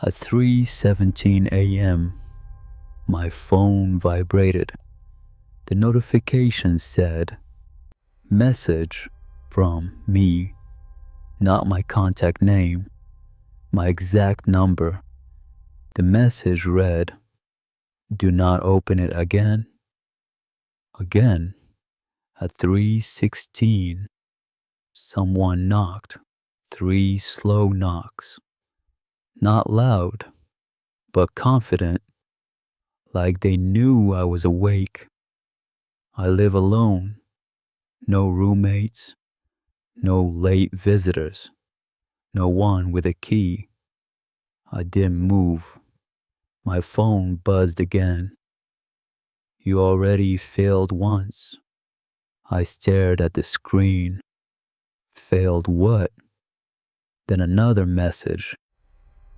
At 3:17 a.m., my phone vibrated. The notification said, "Message from me," not my contact name, my exact number. The message read, "Do not open it again." Again, at 3:16, someone knocked. 3 slow knocks. Not loud, but confident, like they knew I was awake. I live alone. No roommates, no late visitors, no one with a key. I didn't move. My phone buzzed again. "You already failed once." I stared at the screen. Failed what? Then another message.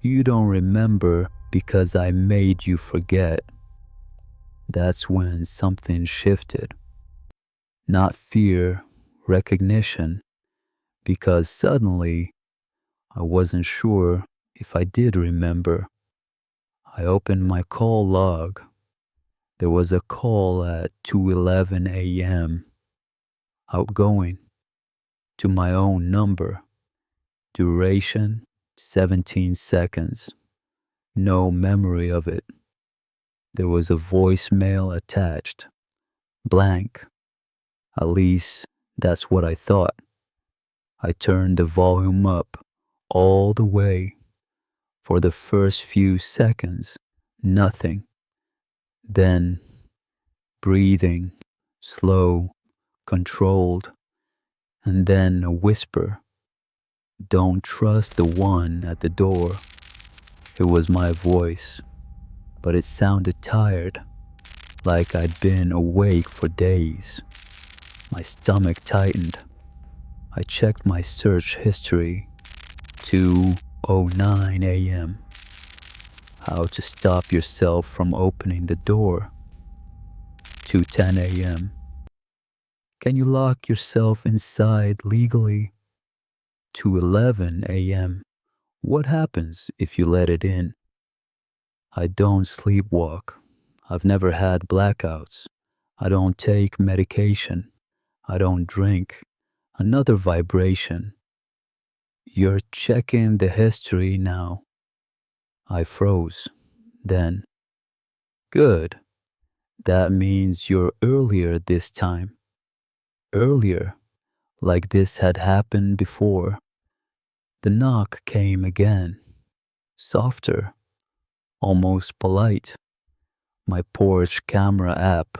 "You don't remember because I made you forget." That's when something shifted. Not fear, recognition, because suddenly I wasn't sure if I did remember. I opened my call log. There was a call at 2:11 a.m. Outgoing, to my own number. Duration, 17 seconds. No memory of it. There was a voicemail attached. Blank. At least that's what I thought. I turned the volume up all the way. For the first few seconds, nothing. Then, breathing, slow, controlled, and then a whisper. "Don't trust the one at the door." It was my voice, but it sounded tired, like I'd been awake for days. My stomach tightened. I checked my search history. 2:09 a.m. How to stop yourself from opening the door. 2:10 a.m. Can you lock yourself inside legally? 2:11 a.m. What happens if you let it in? I don't sleepwalk. I've never had blackouts. I don't take medication. I don't drink. Another vibration. "You're checking the history now." I froze. Then, "Good. That means you're earlier this time." Earlier, like this had happened before. The knock came again. Softer. Almost polite. My porch camera app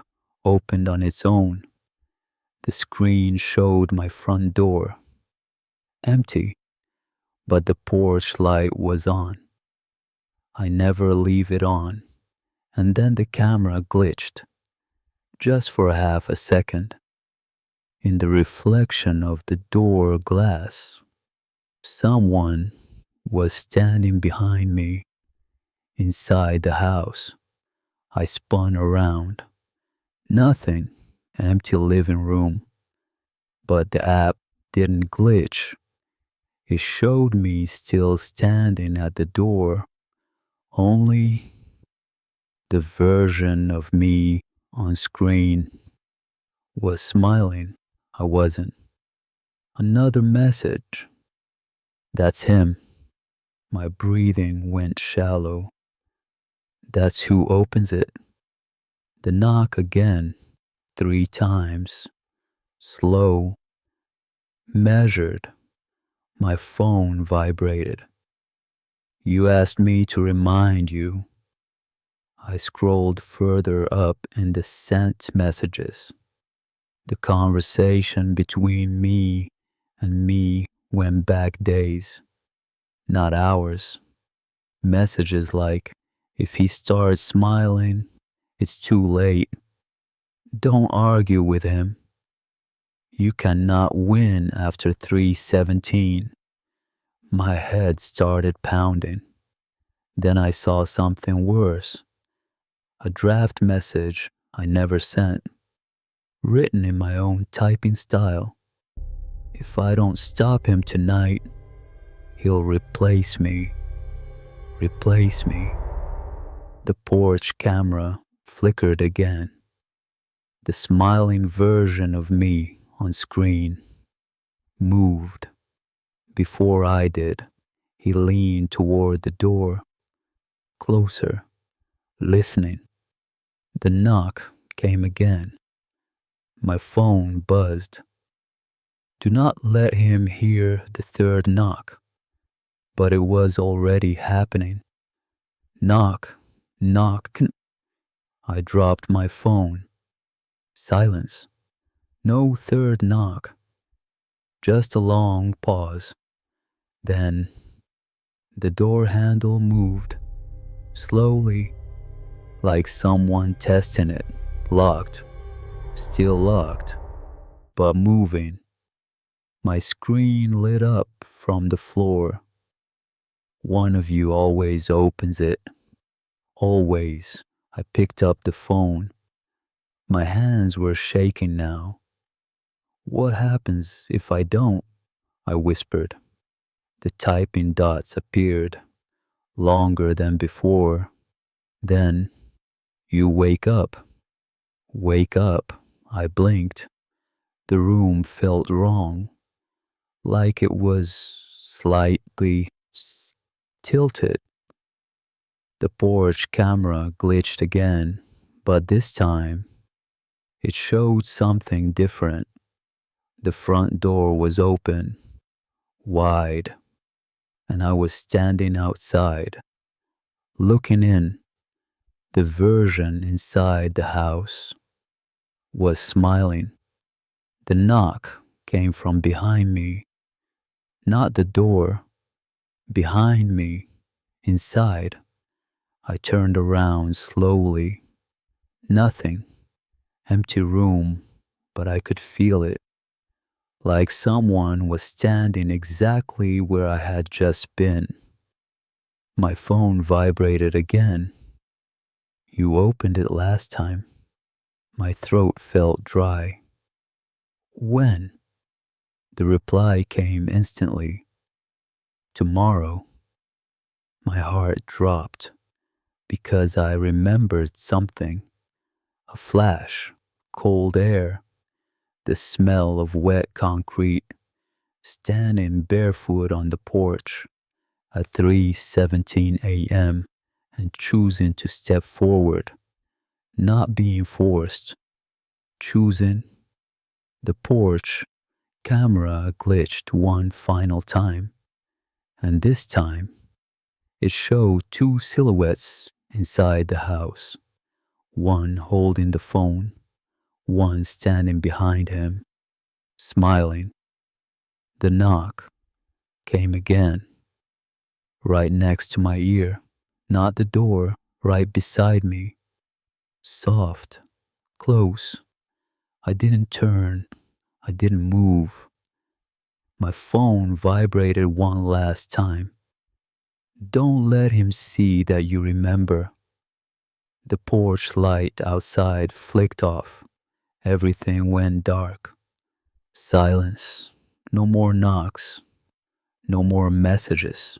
opened on its own. The screen showed my front door. Empty, but the porch light was on. I never leave it on. And then the camera glitched. Just for half a second. In the reflection of the door glass, someone was standing behind me. Inside the house, I spun around. Nothing. Empty living room. But the app didn't glitch. It showed me still standing at the door. Only the version of me on screen was smiling. I wasn't. Another message. "That's him." My breathing went shallow. That's who opens it. The knock again, 3 times. Slow. Measured. My phone vibrated. "You asked me to remind you." I scrolled further up in the sent messages. The conversation between me and me went back days, not hours. Messages like, "If he starts smiling, it's too late. Don't argue with him. You cannot win after 3:17. My head started pounding. Then I saw something worse. A draft message I never sent, written in my own typing style. "If I don't stop him tonight, he'll replace me." replace me. The porch camera flickered again. The smiling version of me on screen moved. Before I did, he leaned toward the door, closer, listening. The knock came again. My phone buzzed. Do not let him hear the third knock. But it was already happening. Knock, knock. I dropped my phone. Silence. No third knock. Just a long pause. Then the door handle moved, slowly, like someone testing it. Locked. Still locked, but moving. My screen lit up from the floor. One of you always opens it. Always. I picked up the phone. My hands were shaking now. What happens if I don't? I whispered. The typing dots appeared, longer than before. Then, you wake up. Wake up. I blinked. The room felt wrong, like it was slightly tilted. The porch camera glitched again, but this time it showed something different. The front door was open, wide, and I was standing outside, looking in. The version inside the house was smiling. The knock came from behind me, not the door, behind me, inside. I turned around slowly. Nothing. Empty room, but I could feel it. Like someone was standing exactly where I had just been. My phone vibrated again. You opened it last time. My throat felt dry. When? The reply came instantly. Tomorrow. My heart dropped because I remembered something. A flash, cold air, the smell of wet concrete, standing barefoot on the porch at 3:17 a.m. and choosing to step forward, not being forced, choosing. The porch camera glitched one final time, and this time it showed two silhouettes inside the house, one holding the phone, one standing behind him, smiling. The knock came again, right next to my ear, not the door, right beside me. Soft, close. I didn't turn, I didn't move. My phone vibrated one last time. Don't let him see that you remember. The porch light outside flicked off. Everything went dark. Silence. No more knocks. No more messages.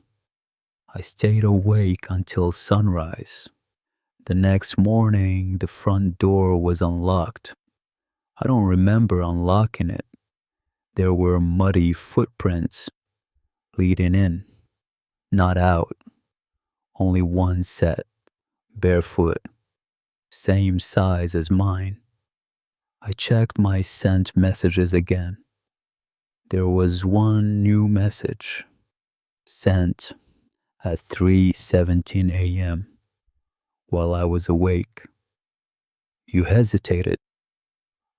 I stayed awake until sunrise. The next morning, the front door was unlocked. I don't remember unlocking it. There were muddy footprints leading in, not out. Only one set, barefoot, same size as mine. I checked my sent messages again. There was one new message, sent at 3:17 a.m. while I was awake. You hesitated.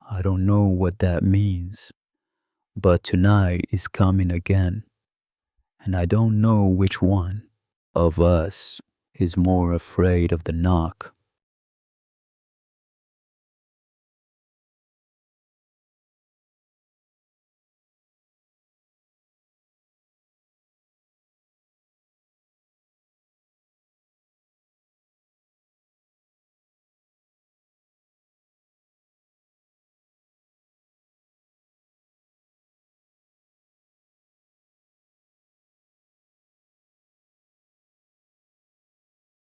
I don't know what that means, but tonight is coming again, and I don't know which one of us is more afraid of the knock